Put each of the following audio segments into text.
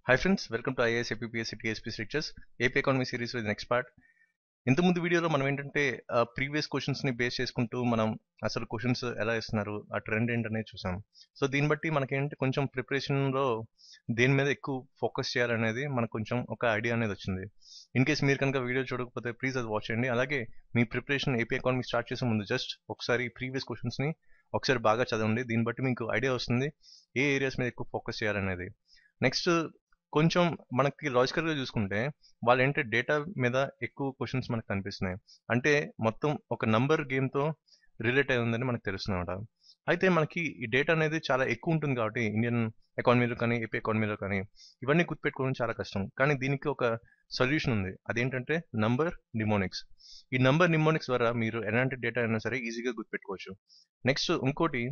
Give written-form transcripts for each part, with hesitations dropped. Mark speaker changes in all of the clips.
Speaker 1: Hi friends, welcome to IAS APPS TSP Lectures AP Economy series with next part. ఇంతకుముందు వీడియోలో మనం ఏంటంటే previous క్వశ్చన్స్ని బేస్ చేసుకుంటూ మనం అసలు క్వశ్చన్స్ ఎలా ఇస్తున్నారు ఆ ట్రెండ్ ఏంటనేది చూసాం. సో దీన్ని బట్టి మనకేంటి కొంచెం ప్రిపరేషన్లో దేని మీద ఎక్కువ ఫోకస్ చేయాలనేది మనకు కొంచెం ఒక ఐడియా అనేది వచ్చింది. ఇన్ కేస్ మీరు కనుక వీడియో చూడకపోతే ప్లీజ్ అది వాచ్ చేయండి. అలాగే మీ ప్రిపరేషన్ ఏపీ ఎకానమీ స్టార్ట్ చేసే ముందు జస్ట్ ఒకసారి ప్రీవియస్ క్వశ్చన్స్ని ఒకసారి బాగా చదవండి. దీన్ని బట్టి మీకు ఐడియా వస్తుంది ఏ ఏరియాస్ మీద ఎక్కువ ఫోకస్ చేయాలనేది. నెక్స్ట్ కొంచెం మనకి లాజికల్గా చూసుకుంటే వాళ్ళు ఏంటంటే డేటా మీద ఎక్కువ క్వశ్చన్స్ మనకు కనిపిస్తున్నాయి. అంటే మొత్తం ఒక నంబర్ గేమ్తో రిలేట్ అయి ఉందని మనకు తెలుస్తుంది అనమాట. అయితే మనకి ఈ డేటా అనేది చాలా ఎక్కువ ఉంటుంది కాబట్టి ఇండియన్ ఎకానమీలో కానీ ఏపీ ఎకానమీలో కానీ ఇవన్నీ గుర్తుపెట్టుకోవడం చాలా కష్టం. కానీ దీనికి ఒక సొల్యూషన్ ఉంది. అదేంటంటే నంబర్ నిమోనిక్స్. ఈ నంబర్ నిమోనిక్స్ ద్వారా మీరు ఎలాంటి డేటా అయినా సరే ఈజీగా గుర్తుపెట్టుకోవచ్చు. నెక్స్ట్ ఇంకోటి,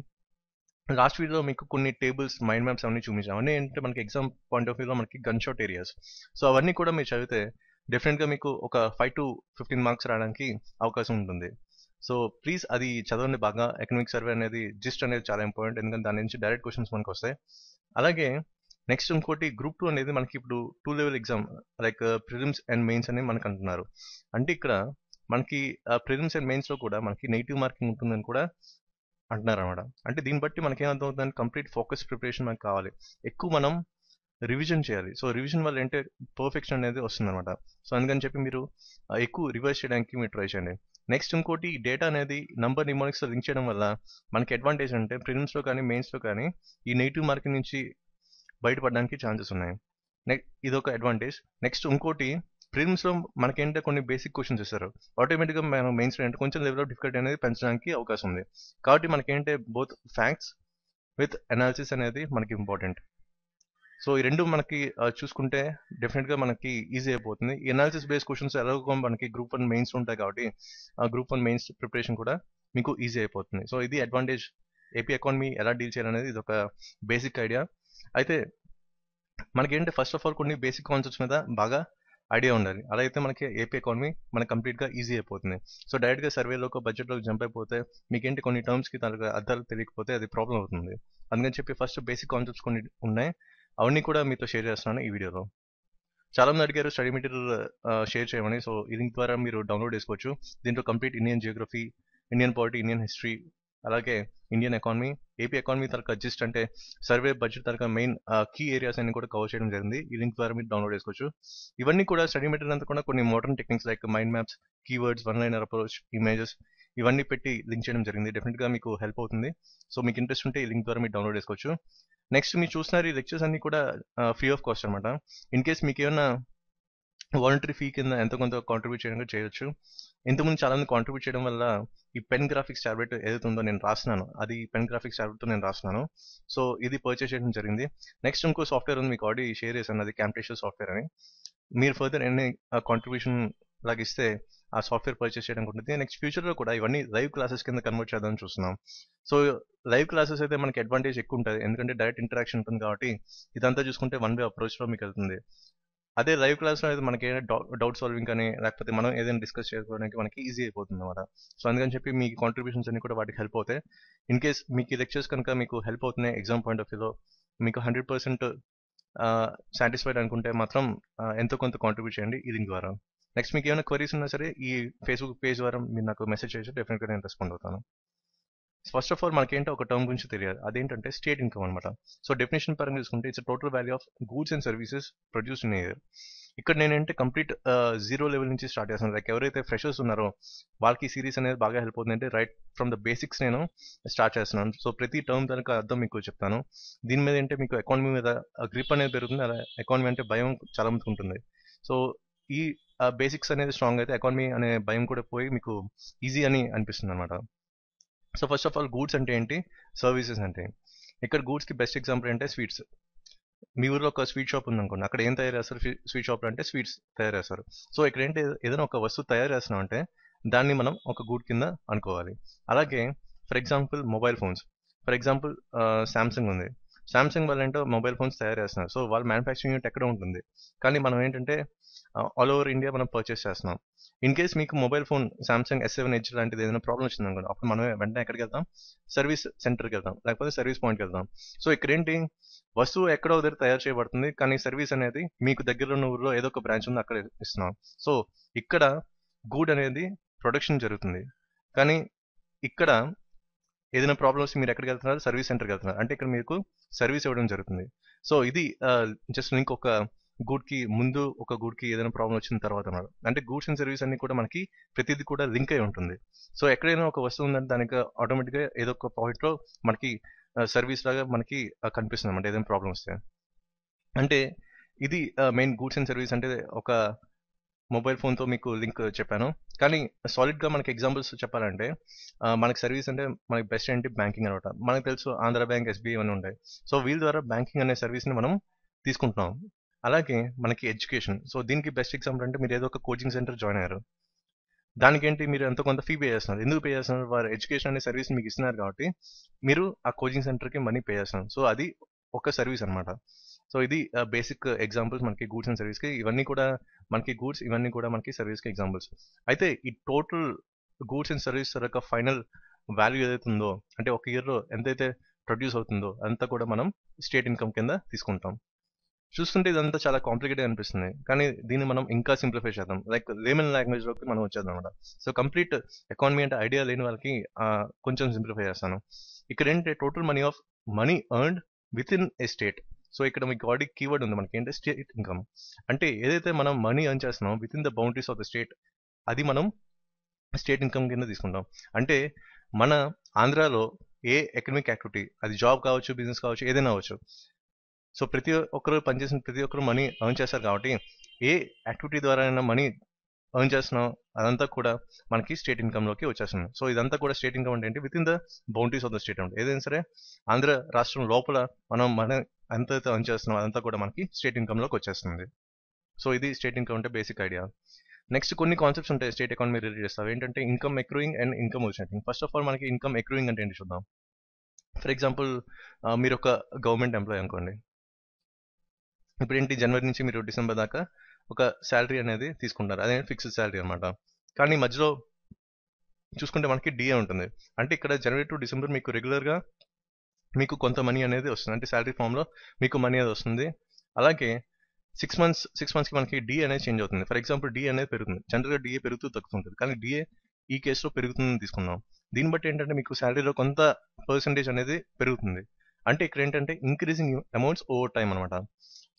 Speaker 1: లాస్ట్ వీడియోలో మీకు కొన్ని టేబుల్స్ మైండ్ మ్యాప్స్ అవన్నీ చూపించాం. అవన్నీ ఏంటంటే మనకి ఎగ్జామ్ పాయింట్ ఆఫ్ వ్యూలో మనకి గన్ షాట్ ఏరియాస్. సో అవన్నీ కూడా మీరు చదివితే డెఫినెట్గా మీకు ఒక 5 to 15 మార్క్స్ రావడానికి అవకాశం ఉంటుంది. సో ప్లీజ్ అది చదవండి బాగా. ఎకనామిక్ సర్వే అనేది జిస్ట్ అనేది చాలా ఇంపార్టెంట్, ఎందుకంటే దాని నుంచి డైరెక్ట్ క్వశ్చన్స్ మనకు వస్తాయి. అలాగే నెక్స్ట్ ఇంకోటి గ్రూప్ 2 అనేది మనకి ఇప్పుడు 2 level exam like prelims and mains అని మనకు అంటున్నారు. అంటే ఇక్కడ మనకి ప్రిలిమ్స్ అండ్ మెయిన్స్లో కూడా మనకి నెగిటివ్ మార్కింగ్ ఉంటుందని కూడా అంటున్నారు అనమాట. అంటే దీన్ని బట్టి మనకి ఏమర్థమవుతుంది, కంప్లీట్ ఫోకస్ ప్రిపరేషన్ మనకు కావాలి. ఎక్కువ మనం రివిజన్ చేయాలి. సో రివిజన్ వల్ల ఏంటంటే పర్ఫెక్షన్ అనేది వస్తుంది అనమాట. సో అందుకని చెప్పి మీరు ఎక్కువ రివైజ్ చేయడానికి మీరు ట్రై చేయండి. నెక్స్ట్ ఇంకోటి, డేటా అనేది నంబర్ నిమోనిక్స్తో లింక్ చేయడం వల్ల మనకి అడ్వాంటేజ్ అంటే ప్రిలిమ్స్లో కానీ మెయిన్స్లో కానీ ఈ నెగిటివ్ మార్కింగ్ నుంచి బయటపడడానికి ఛాన్సెస్ ఉన్నాయి. ఇది ఒక అడ్వాంటేజ్. నెక్స్ట్ ఇంకోటి, ప్రిలిమ్స్లో మనకేంటంటే కొన్ని బేసిక్ క్వశ్చన్స్ ఇస్తారు. ఆటోమేటిక్గా మనం మెయిన్స్లో అంటే కొంచెం లెవెల్ ఆఫ్ డిఫికల్టీ అనేది పెంచడానికి అవకాశం ఉంది. కాబట్టి మనకేంటే బోత్ ఫ్యాక్ట్స్ విత్ అనాలిసిస్ అనేది మనకి ఇంపార్టెంట్. సో ఈ రెండు మనకి చూసుకుంటే డెఫినెట్గా మనకి ఈజీ అయిపోతుంది. ఈ అనాలిసిస్ బేస్డ్ క్వశ్చన్స్ ఎలాగో మనకి గ్రూప్ 1 మెయిన్స్ ఉంటాయి కాబట్టి ఆ గ్రూప్ 1 మెయిన్స్ ప్రిపరేషన్ కూడా మీకు ఈజీ అయిపోతుంది. సో ఇది అడ్వాంటేజ్. ఏపీ ఎకానమీ ఎలా డీల్ చేయాలనేది ఇది ఒక బేసిక్ ఐడియా. అయితే మనకేంటి ఫస్ట్ ఆఫ్ ఆల్ కొన్ని బేసిక్ కాన్సెప్ట్స్ మీద బాగా ఐడియా ఉండాలి. అలా అయితే మనకి ఏపీ ఎకానమీ మనకి కంప్లీట్గా ఈజీ అయిపోతుంది. సో డైరెక్ట్గా సర్వేలోకి బడ్జెట్లోకి జంప్ అయిపోతే మీకేంటి కొన్ని టర్మ్స్కి తనకు అర్థాలు తెలియకపోతే అది ప్రాబ్లం అవుతుంది. అందుకని చెప్పి ఫస్ట్ బేసిక్ కాన్సెప్ట్స్ కొన్ని ఉన్నాయి, అవన్నీ కూడా మీతో షేర్ చేస్తున్నాను ఈ వీడియోలో. చాలా మంది అడిగారు స్టడీ మెటీరియల్ షేర్ చేయమని. సో ఈ లింక్ ద్వారా మీరు డౌన్లోడ్ చేసుకోవచ్చు. దీంట్లో complete Indian geography, Indian polity, Indian history, అలాగే ఇండియన్ ఎకానమీ, ఏపీ ఎకానమీ తరక జిస్ట్ అంటే సర్వే బడ్జెట్ తరక మెయిన్ కీ ఏరియాస్ అన్ని కూడా కవర్ చేయడం జరిగింది. ఈ లింక్ ద్వారా మీరు డౌన్లోడ్ చేసుకోవచ్చు. ఇవన్నీ కూడా స్టడీ మెటీరియల్ అంతా కూడా కొన్ని modern techniques like mind maps, keywords, one liner approach, images ఇవన్నీ పెట్టి లింక్ చేయడం జరిగింది. డెఫినెట్గా మీకు హెల్ప్ అవుతుంది. సో మీకు ఇంట్రెస్ట్ ఉంటే ఈ లింక్ ద్వారా మీరు డౌన్లోడ్ చేసుకోవచ్చు. నెక్స్ట్ మీరు చూస్తున్నారు ఈ లెక్చర్స్ అన్ని కూడా ఫ్రీ ఆఫ్ కాస్ట్ అనమాట. ఇన్ కేస్ మీకు ఏమైనా వాలంటరీ ఫీ కింద ఎంతో కొంత కాంట్రిబ్యూట్ చేయడం చేయొచ్చు. ఇంతకుముందు చాలా మంది కాంట్రిబ్యూట్ చేయడం వల్ల ఈ పెన్ గ్రాఫిక్స్ టాబ్లెట్ ఏదైతే ఉందో నేను రాస్తున్నాను, అది పెన్ గ్రాఫిక్స్ టాబ్లెట్తో నేను రాస్తున్నాను. సో ఇది పర్చేస్ చేయడం జరిగింది. నెక్స్ట్ ఇంకో సాఫ్ట్వేర్ ఉంది, మీకు ఆల్రెడీ షేర్ చేశాను, అది క్యాంప్టేషియల్ సాఫ్ట్వేర్ అని. మీరు ఫర్దర్ ఎన్ని కాంట్రిబ్యూషన్ లాగా ఇస్తే ఆ సాఫ్ట్వేర్ పర్చేస్ చేయడానికి ఉంటుంది. నెక్స్ట్ ఫ్యూచర్లో కూడా ఇవన్నీ లైవ్ క్లాసెస్ కింద కన్వర్ట్ చేద్దామని చూస్తున్నాం. సో లైవ్ క్లాసెస్ అయితే మనకి అడ్వాంటేజ్ ఎక్కువ ఉంటుంది, ఎందుకంటే డైరెక్ట్ ఇంటరాక్షన్ ఉంటుంది కాబట్టి ఇదంతా చూసుకుంటే వన్ వే అప్రోచ్లో మీకు వెళ్తుంది. అదే లైవ్ క్లాస్లో అయితే మనకి ఏదైనా డౌట్ సాల్వింగ్ కానీ లేకపోతే మనం ఏదైనా డిస్కస్ చేసుకోవడానికి మనకి ఈజీ అయిపోతుంది అనమాట. సో అందుకని చెప్పి మీ కాంట్రిబ్యూషన్స్ అన్ని కూడా వాటికి హెల్ప్ అవుతాయి. ఇన్ కేస్ మీకు ఈ లెక్చర్స్ కనుక మీకు హెల్ప్ అవుతున్నాయి ఎగ్జామ్ పాయింట్ ఆఫ్ వ్యూలో, మీకు 100% సాటిస్ఫైడ్ అనుకుంటే మాత్రం ఎంతో కొంత కాంట్రిబ్యూట్ చేయండి ఈ లింక్ ద్వారా. నెక్స్ట్ మీకు ఏమైనా క్వరీస్ ఉన్నా సరే ఈ ఫేస్బుక్ పేజ్ ద్వారా మీరు నాకు మెసేజ్ చేయొచ్చు, డెఫినెట్గా నేను రెస్పాండ్ అవుతాను. ఫస్ట్ ఆఫ్ ఆల్ మనకేంటో ఒక టర్మ్ గురించి తెలియాలి, అదేంటంటే స్టేట్ ఇన్కమ్ అనమాట. సో డెఫినేషన్ పరంగా చూసుకుంటే it's total value of goods and services produced in year. ఇక్కడ నేనంటే కంప్లీట్ జీరో లెవెల్ నుంచి స్టార్ట్ చేస్తాను. లైక్ ఎవరైతే ఫ్రెషర్స్ ఉన్నారో వాళ్ళకి సిరీస్ అనేది బాగా హెల్ప్ అవుతుంది. అంటే రైట్ ఫ్రమ్ ద బేసిక్స్ నేను స్టార్ట్ చేస్తున్నాను. సో ప్రతి టర్మ్ దానికి అర్థం మీకు చెప్తాను. దీని మీద ఏంటంటే మీకు ఎకానమీ మీద గ్రిప్ అనేది పెరుగుతుంది. అలా ఎకానమీ అంటే భయం చాలా మందికి ఉంటుంది. సో ఈ బేసిక్స్ అనేది స్ట్రాంగ్ అయితే ఎకానమీ అనే భయం కూడా పోయి మీకు ఈజీ అని అనిపిస్తుంది అనమాట. So first of all goods అంటే ఏంటి, సర్వీసెస్ అంటే ఇక్కడ గూడ్స్కి బెస్ట్ ఎగ్జాంపుల్ అంటే స్వీట్స్. మీ ఊర్లో ఒక స్వీట్ షాప్ ఉందనుకోండి, అక్కడ ఏం తయారు చేస్తారు, స్వీట్ షాప్లో అంటే స్వీట్స్ తయారు చేస్తారు. సో ఇక్కడ ఏంటి, ఏదైనా ఒక వస్తువు తయారు చేస్తున్నాం అంటే దాన్ని మనం ఒక గూడ్ కింద అనుకోవాలి. అలాగే for example mobile phones, for example Samsung ఉంది. సామ్సంగ్ వాళ్ళు ఏంటో మొబైల్ ఫోన్స్ తయారు చేస్తున్నారు. సో వాళ్ళ మ్యానుఫ్యాక్చరింగ్ యూనిట్ ఎక్కడ ఉంటుంది, కానీ మనం ఏంటంటే ఆల్ ఓవర్ ఇండియా మనం పర్చేస్ చేస్తున్నాం. ఇన్ కేస్ మీకు mobile phone Samsung S7 Edge లాంటిది ఏదైనా ప్రాబ్లం వచ్చింది అనుకోండి, అప్పుడు మనం వెంటనే ఎక్కడికి వెళ్తాం, సర్వీస్ సెంటర్కి వెళ్తాం, లేకపోతే సర్వీస్ పాయింట్కి వెళ్తాం. సో ఇక్కడ ఏంటి, వస్తువు ఎక్కడో దగ్గర తయారు చేయబడుతుంది, కానీ సర్వీస్ అనేది మీకు దగ్గరలో ఉన్న ఊర్లో ఏదో ఒక బ్రాంచ్ ఉంది, అక్కడ ఇస్తున్నాం. సో ఇక్కడ గూడ్ అనేది ప్రొడక్షన్ జరుగుతుంది, కానీ ఇక్కడ ఏదైనా ప్రాబ్లమ్స్ మీరు ఎక్కడికి వెళ్తున్నారు, సర్వీస్ సెంటర్కి వెళ్తున్నారు, అంటే ఇక్కడ మీకు సర్వీస్ ఇవ్వడం జరుగుతుంది. సో ఇది జస్ట్ లింక్ ఒక గూడ్కి ముందు, ఒక గూడ్కి ఏదైనా ప్రాబ్లం వచ్చిన తర్వాత అన్నారు. అంటే గూడ్స్ అండ్ సర్వీస్ అన్ని కూడా మనకి ప్రతిదీ కూడా లింక్ అయి ఉంటుంది. సో ఎక్కడైనా ఒక వస్తువు ఉందంటే దానికి ఆటోమేటిక్గా ఏదో ఒక పాయింట్లో మనకి సర్వీస్ లాగా మనకి కనిపిస్తుంది అన్నమాట, ఏదైనా ప్రాబ్లం వస్తే. అంటే ఇది మెయిన్ గూడ్స్ అండ్ సర్వీస్ అంటే ఒక మొబైల్ ఫోన్తో మీకు లింక్ చెప్పాను. కానీ సాలిడ్గా మనకి ఎగ్జాంపుల్స్ చెప్పాలంటే మనకి సర్వీస్ అంటే మనకి బెస్ట్ ఏంటి, బ్యాంకింగ్ అనమాట. మనకు తెలుసు ఆంధ్ర బ్యాంక్, SBI అని ఉంటాయి. సో వీళ్ళ ద్వారా బ్యాంకింగ్ అనే సర్వీస్ని మనం తీసుకుంటున్నాం. అలాగే మనకి ఎడ్యుకేషన్. సో దీనికి బెస్ట్ ఎగ్జాంపుల్ అంటే మీరు ఏదో ఒక కోచింగ్ సెంటర్ జాయిన్ అయ్యారు, దానికేంటి మీరు ఎంతో కొంత ఫీ పే చేస్తున్నారు. ఎందుకు పే చేస్తున్నారు, వారు ఎడ్యుకేషన్ అనే సర్వీస్ మీకు ఇస్తున్నారు కాబట్టి మీరు ఆ కోచింగ్ సెంటర్కి మనీ పే చేస్తున్నారు. సో అది ఒక సర్వీస్ అనమాట. సో ఇది బేసిక్ ఎగ్జాంపుల్స్ మనకి గూడ్స్ అండ్ సర్వీస్కి. ఇవన్నీ కూడా మనకి గూడ్స్, ఇవన్నీ కూడా మనకి సర్వీస్కి ఎగ్జాంపుల్స్. అయితే ఈ టోటల్ గూడ్స్ అండ్ సర్వీస్ యొక్క ఫైనల్ వాల్యూ ఏదైతే ఉందో, అంటే ఒక ఇయర్లో ఎంతైతే ప్రొడ్యూస్ అవుతుందో అంతా కూడా మనం స్టేట్ ఇన్కమ్ కింద తీసుకుంటాం. చూస్తుంటే ఇదంతా చాలా కాంప్లికేటెడ్ అనిపిస్తుంది, కానీ దీన్ని మనం ఇంకా సింప్లిఫై చేద్దాం, లైక్ లేమన్ లాంగ్వేజ్లోకి మనం వచ్చేద్దాం అనమాట. సో కంప్లీట్ ఎకానమీ అంటే ఐడియా లేని వాళ్ళకి కొంచెం సింప్లిఫై చేస్తాను. ఇక్కడ ఏంటంటే total money earned with in a state. So ఇక్కడ మీకు ఆల్రెడీ కీవర్డ్ ఉంది మనకి, ఏంటంటే స్టేట్ ఇన్కమ్. అంటే ఏదైతే మనం మనీ ఎర్న్ చేస్తున్నామో with in the boundaries of the state, అది మనం స్టేట్ ఇన్కమ్ కింద తీసుకుంటాం. అంటే మన ఆంధ్రాలో ఏ ఎకనమిక్ యాక్టివిటీ, అది జాబ్ కావచ్చు, బిజినెస్ కావచ్చు, ఏదైనా అవ్వచ్చు. సో ప్రతి ఒక్కరు పనిచేసిన ప్రతి ఒక్కరు మనీ ఎర్న్ చేస్తారు కాబట్టి ఏ యాక్టివిటీ ద్వారా అయినా మనీ ఎర్న్ చేస్తున్నాం అదంతా కూడా మనకి స్టేట్ ఇన్కమ్లోకి వచ్చేస్తుంది. సో ఇదంతా కూడా స్టేట్ ఇన్కమ్ అంటే ఏంటి, with in the boundaries of the state అంటే ఏదైనా సరే ఆంధ్ర రాష్ట్రం లోపల మనం ఎంతైతే ఎర్న్ చేస్తున్నాం అదంతా కూడా మనకి స్టేట్ ఇన్కమ్లోకి వచ్చేస్తుంది. సో ఇది స్టేట్ ఇన్కమ్ అంటే బేసిక్ ఐడియా. నెక్స్ట్ కొన్ని కాన్సెప్ట్స్ ఉంటాయి స్టేట్ ఎకానమీ రిలేటెడ్ చేస్తాం, ఏంటంటే income accruing and income originating. First of all మనకి ఇన్కమ్ ఎక్రూయింగ్ అంటే ఏంటి చూద్దాం. ఫర్ ఎగ్జాంపుల్ మీరు ఒక గవర్నమెంట్ ఎంప్లాయీ అనుకోండి. ఇప్పుడు ఏంటి, జనవరి నుంచి మీరు డిసెంబర్ దాకా ఒక శాలరీ అనేది తీసుకుంటారు, అదే ఫిక్స్డ్ శాలరీ అనమాట. కానీ మధ్యలో చూసుకుంటే మనకి డిఏ ఉంటుంది. అంటే ఇక్కడ జనవరి టు డిసెంబర్ మీకు రెగ్యులర్గా మీకు కొంత మనీ అనేది వస్తుంది, అంటే శాలరీ ఫామ్లో మీకు మనీ అనేది వస్తుంది. అలాగే 6 మంత్స్కి మనకి డిఏ అనేది చేంజ్ అవుతుంది. ఫర్ ఎగ్జాంపుల్ డిఏ అనేది పెరుగుతుంది, జనరల్గా డిఏ పెరుగుతూ తగ్గుతుంటుంది, కానీ డిఏ ఈ కేసులో పెరుగుతుందని తీసుకున్నాం. దీన్ని బట్టి ఏంటంటే మీకు శాలరీలో కొంత పర్సంటేజ్ అనేది పెరుగుతుంది. అంటే ఇక్కడ ఏంటంటే ఇంక్రీజింగ్ అమౌంట్స్ ఓవర్ టైం అనమాట.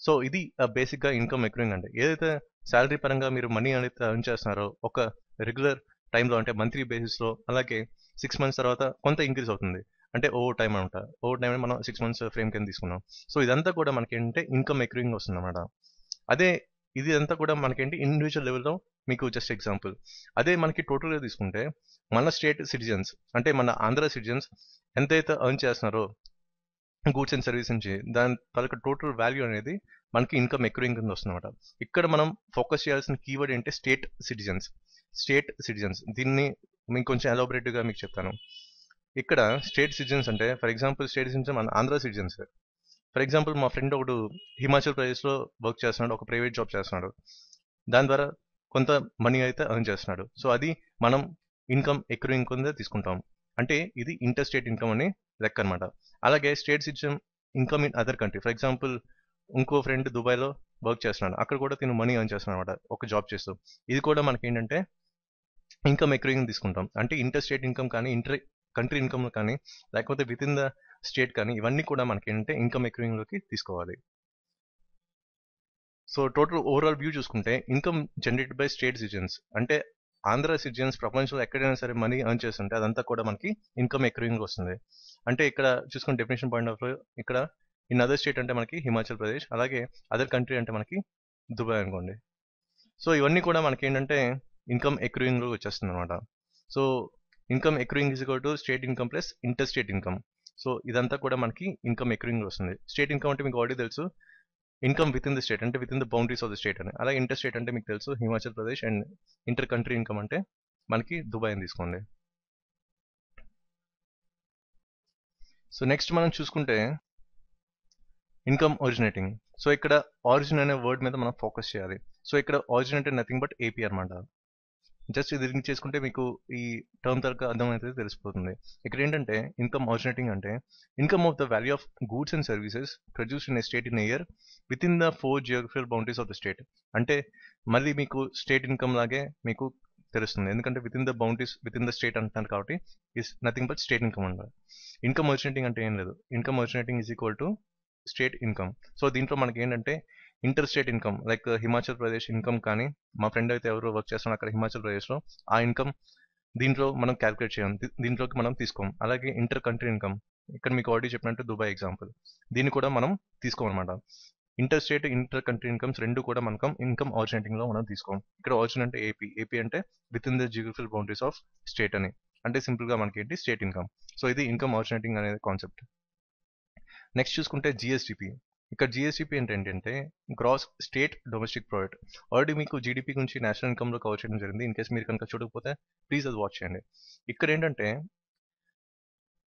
Speaker 1: సో ఇది బేసిక్గా ఇన్కమ్ ఎక్రూయింగ్ అంటే ఏదైతే శాలరీ పరంగా మీరు మనీ అనేది ఎర్న్ చేస్తున్నారో ఒక రెగ్యులర్ టైంలో, అంటే మంత్లీ బేసిస్లో, అలాగే 6 మంత్స్ తర్వాత కొంత ఇంక్రీజ్ అవుతుంది, అంటే ఓవర్ టైం అనమాట. ఓవర్ టైం మనం 6 మంత్స్ ఫ్రేమ్ కింద తీసుకున్నాం. సో ఇదంతా కూడా మనకి ఏంటంటే ఇన్కమ్ ఎక్రూయింగ్ వస్తుంది అనమాట. అదే ఇది అంతా కూడా మనకేంటి ఇండివిజువల్ లెవెల్లో మీకు జస్ట్ ఎగ్జాంపుల్. అదే మనకి టోటల్గా తీసుకుంటే మన స్టేట్ సిటిజన్స్, అంటే మన ఆంధ్ర సిటిజన్స్ ఎంతైతే ఎర్న్ చేస్తున్నారో గూడ్స్ అండ్ సర్వీస్ నుంచి, దాని తాలూకా టోటల్ వాల్యూ అనేది మనకి ఇన్కమ్ ఎక్రూయింగ్ కింద వస్తుంది అనమాట. ఇక్కడ మనం ఫోకస్ చేయాల్సిన కీవర్డ్ ఏంటంటే స్టేట్ సిటిజన్స్. దీన్ని మీకు కొంచెం ఎలాబొరేటివ్గా మీకు చెప్తాను. ఇక్కడ స్టేట్ సిటిజన్స్ అంటే ఫర్ ఎగ్జాంపుల్ స్టేట్ సిటిజన్స్ మన ఆంధ్ర సిటిజన్స్. ఫర్ ఎగ్జాంపుల్ మా ఫ్రెండ్ ఒకడు హిమాచల్ ప్రదేశ్లో వర్క్ చేస్తున్నాడు, ఒక ప్రైవేట్ జాబ్ చేస్తున్నాడు, దాని ద్వారా కొంత మనీ అయితే ఎర్న్ చేస్తున్నాడు. సో అది మనం ఇన్కమ్ ఎక్రూయింగ్ కింద తీసుకుంటాం, అంటే ఇది ఇంటర్ స్టేట్ ఇన్కమ్ అని లెక్క అనమాట. అలాగే state citizen income in other country. For example ఇంకో ఫ్రెండ్ దుబాయ్లో వర్క్ చేస్తున్నాడు, అక్కడ కూడా తిను మనీ ఎర్న్ చేస్తున్నాడు అనమాట, ఒక జాబ్ చేస్తూ. ఇది కూడా మనకి ఏంటంటే ఇన్కమ్ ఎక్రూయింగ్ తీసుకుంటాం, అంటే ఇంటర్ స్టేట్ ఇన్కమ్ కానీ ఇంటర్ కంట్రీ ఇన్కమ్ కానీ లేకపోతే విత్ ఇన్ ద స్టేట్ కానీ, ఇవన్నీ కూడా మనకి ఏంటంటే ఇన్కమ్ ఎక్రూయింగ్లోకి తీసుకోవాలి. సో టోటల్ ఓవరాల్ వ్యూ చూసుకుంటే income generated by state citizens, అంటే ఆంధ్ర సిటిజన్స్ ప్రపంచంలో ఎక్కడైనా సరే మనీ ఎర్న్ చేస్తుంటే అదంతా కూడా మనకి ఇన్కమ్ ఎక్రూయింగ్ వస్తుంది. అంటే ఇక్కడ చూసుకుని డెఫినేషన్ పాయింట్ ఆఫ్ వ్యూ, ఇక్కడ ఇన్ అదర్ స్టేట్ అంటే మనకి హిమాచల్ ప్రదేశ్, అలాగే అదర్ కంట్రీ అంటే మనకి దుబాయ్ అనుకోండి. సో ఇవన్నీ కూడా మనకి ఏంటంటే ఇన్కమ్ ఎక్రూయింగ్లో వచ్చేస్తుంది అనమాట. So income accruing is equal to state income plus inter state income. So ఇదంతా కూడా మనకి ఇన్కమ్ ఎక్రూయింగ్ వస్తుంది. స్టేట్ ఇన్కమ్ అంటే మీకు ఆల్రెడీ తెలుసు, income within the state అంటే within the boundaries of the state అని. అలాగే ఇంటర్ స్టేట్ అంటే మీకు తెలుసు Himachal Pradesh, and inter country income అంటే మనకి దుబాయ్ అని తీసుకోండి. సో నెక్స్ట్ మనం చూసుకుంటే ఇన్కమ్ ఒరిజినేటింగ్. సో ఇక్కడ ఆరిజిన్ అనే వర్డ్ మీద మనం ఫోకస్ చేయాలి. సో ఇక్కడ ఆరిజిన్ అంటే నథింగ్ బట్ ఏపీ అనమాట. జస్ట్ ఇది లింక్ చేసుకుంటే మీకు ఈ టర్మ్ తరక అర్థమైతే తెలిసిపోతుంది. ఇక్కడ ఏంటంటే ఇన్కమ్ ఆరిజినేటింగ్ అంటే income of the value of goods and services produced in a state in year with in the 4 geographical boundaries of the state. అంటే మళ్ళీ మీకు స్టేట్ ఇన్కమ్ లాగే మీకు తెలుస్తుంది, ఎందుకంటే with in the boundaries with in the state అంటున్నారు కాబట్టి is nothing but state income అంటారు. ఇన్కమ్ ఒరిజినేటింగ్ అంటే ఏం లేదు, income originating is equal to state income. So దీంట్లో మనకి ఏంటంటే inter state income like Himachal Pradesh income, కానీ మా ఫ్రెండ్ అయితే ఎవరు వర్క్ చేస్తున్నారు అక్కడ హిమాచల్ ప్రదేశ్లో, ఆ ఇన్కమ్ దీంట్లో మనం క్యాలిక్యులేట్ చేయం, దీంట్లోకి మనం తీసుకోం. అలాగే ఇంటర్ కంట్రీ ఇన్కమ్, ఇక్కడ మీకు ఆల్రెడీ చెప్పినట్టు దుబాయ్ ఎగ్జాంపుల్, దీన్ని కూడా మనం తీసుకోమన్నమాట. Inter state inter country incomes రెండు కూడా మనకం ఇన్కమ్ ఆరిజినేటింగ్ లో మనం తీసుకోం. ఇక్కడ ఆరిజిన్ అంటే ఏపీ, ఏపీ అంటే within the geographical boundaries of state అని, అంటే సింపుల్ గా మనకి ఏంటి స్టేట్ ఇన్కమ్. సో ఇది ఇన్కమ్ ఆరిజినేటింగ్ అనేది కాన్సెప్ట్. నెక్స్ట్ చూసుకుంటే జిఎస్డిపి. ఇక్కడ జిఎస్డిపి అంటే ఏంటంటే gross state domestic product. Already మీకు జీడిపి గురించి నేషనల్ ఇన్కమ్ లో కవర్ చేయడం జరిగింది. ఇన్ కేసు మీరు కనుక చూడకపోతే ప్లీజ్ అది వాచ్ చేయండి. ఇక్కడ ఏంటంటే